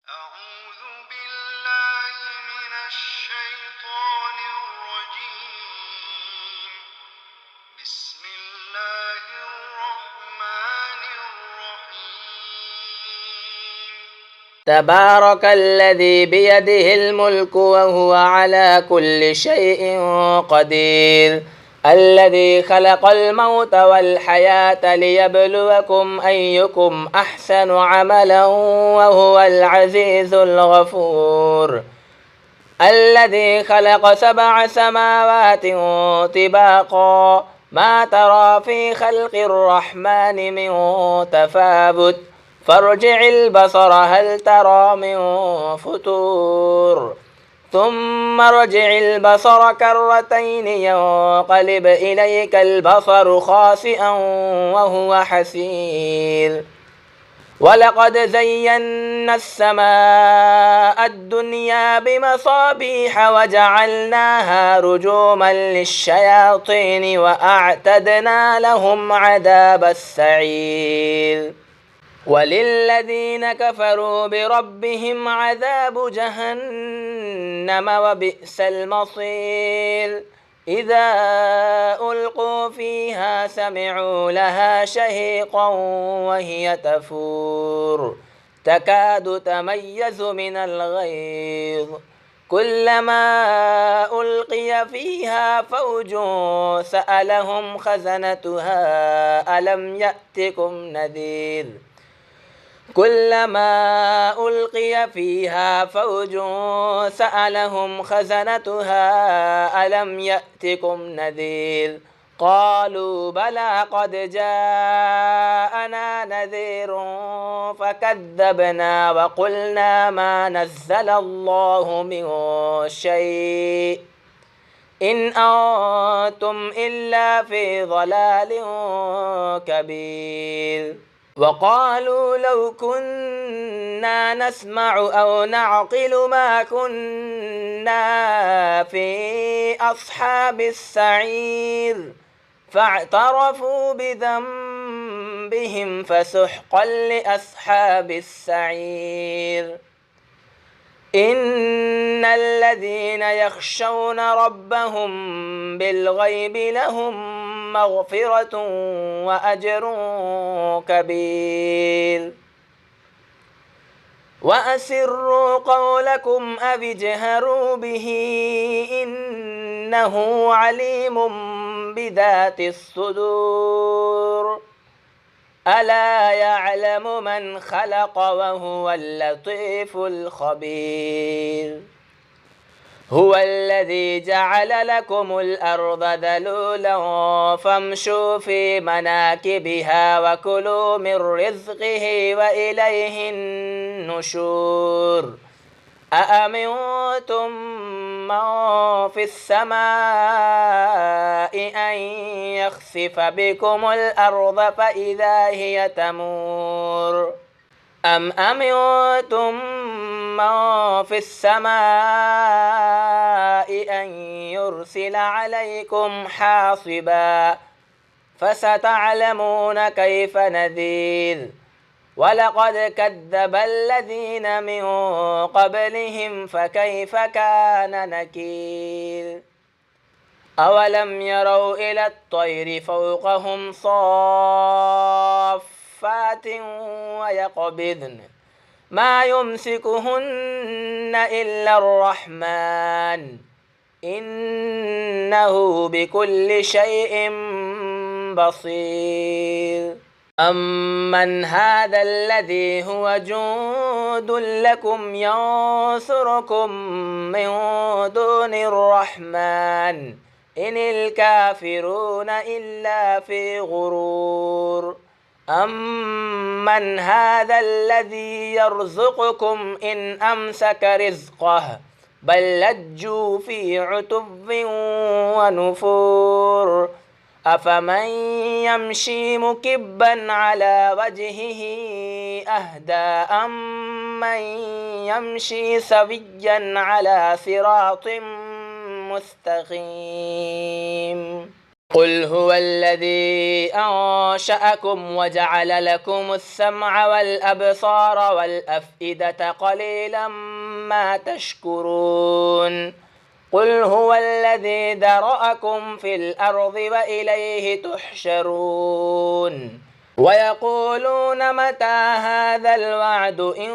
أعوذ بالله من الشيطان الرجيم. بسم الله الرحمن الرحيم. تبارك الذي بيده الملك وهو على كل شيء قدير الذي خلق الموت والحياة ليبلوكم أيكم أحسن عملا وهو العزيز الغفور الذي خلق 7 سماوات طباقا ما ترى في خلق الرحمن من تفاوت فارجع البصر هل ترى من فطور ثم ارجع البصر كرتين ينقلب إليك البصر خاسئا وهو حسير ولقد زينا السماء الدنيا بمصابيح وجعلناها رجوما للشياطين وأعتدنا لهم عذاب السعير وللذين كفروا بربهم عذاب جهنم وبئس المصير إذا ألقوا فيها سمعوا لها شهيقا وهي تفور تكاد تميز من الغيظ كلما ألقي فيها فوج سألهم خزنتها ألم يأتكم نذير كلما ألقي فيها فوج سألهم خزنتها ألم يأتكم نذير قالوا بلى قد جاءنا نذير فكذبنا وقلنا ما نزل الله من شيء إن أنتم إلا في ضلال كبير وقالوا لو كنا نسمع أو نعقل ما كنا في أصحاب السعير فاعترفوا بذنبهم فسحقا لأصحاب السعير إن الذين يخشون ربهم بالغيب لهم مغفرة وأجر كبير وأسروا قولكم أو اجهروا به إنه عليم بذات الصدور ألا يعلم من خلق وهو اللطيف الخبير هو الذي جعل لكم الأرض ذلولا فامشوا في مناكبها وكلوا من رزقه وإليه النشور أأمنتم من في السماء أن يخسف بكم الأرض فإذا هي تمور أم أمنتم من في السماء أن يرسل عليكم حاصبا فستعلمون كيف نذير ولقد كذب الذين من قبلهم فكيف كان نكير أولم يروا إلى الطير فوقهم صافات ويقبضن ما يمسكهن إلا الرحمن إنه بكل شيء بصير أمن هذا الذي هو جند لكم ينصركم من دون الرحمن إن الكافرون إلا في غرور أمن هذا الذي يرزقكم إن أمسك رزقه بل لجوا في عتو ونفور أفمن يمشي مكبا على وجهه أهدى أمن يمشي سويا على صراط مستقيم قل هو الذي أنشأكم وجعل لكم السمع والأبصار والأفئدة قليلا ما تشكرون قل هو الذي ذرأكم في الأرض وإليه تحشرون ويقولون متى هذا الوعد إن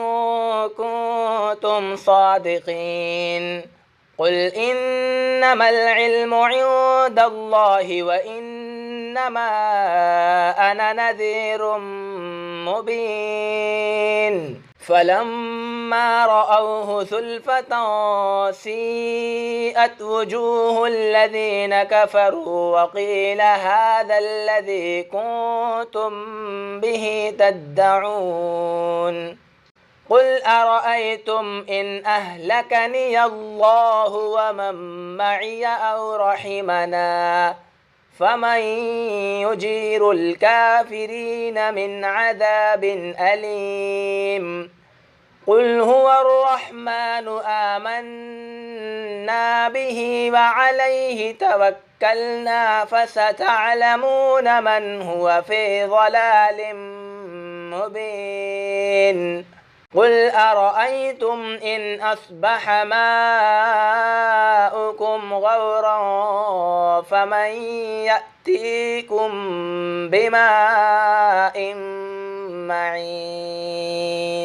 كنتم صادقين قل إنما العلم عند الله وإنما أنا نذير مبين فلما رأوه زلفة سيئت وجوه الذين كفروا وقيل هذا الذي كنتم به تدعون قل أرأيتم إن أهلكني الله ومن معي أو رحمنا فمن يجير الكافرين من عذاب أليم قل هو الرحمن آمنا به وعليه توكلنا فستعلمون من هو في ضلال مبين قل أرأيتم إن أصبح ماؤكم غورا فمن يأتيكم بماء معين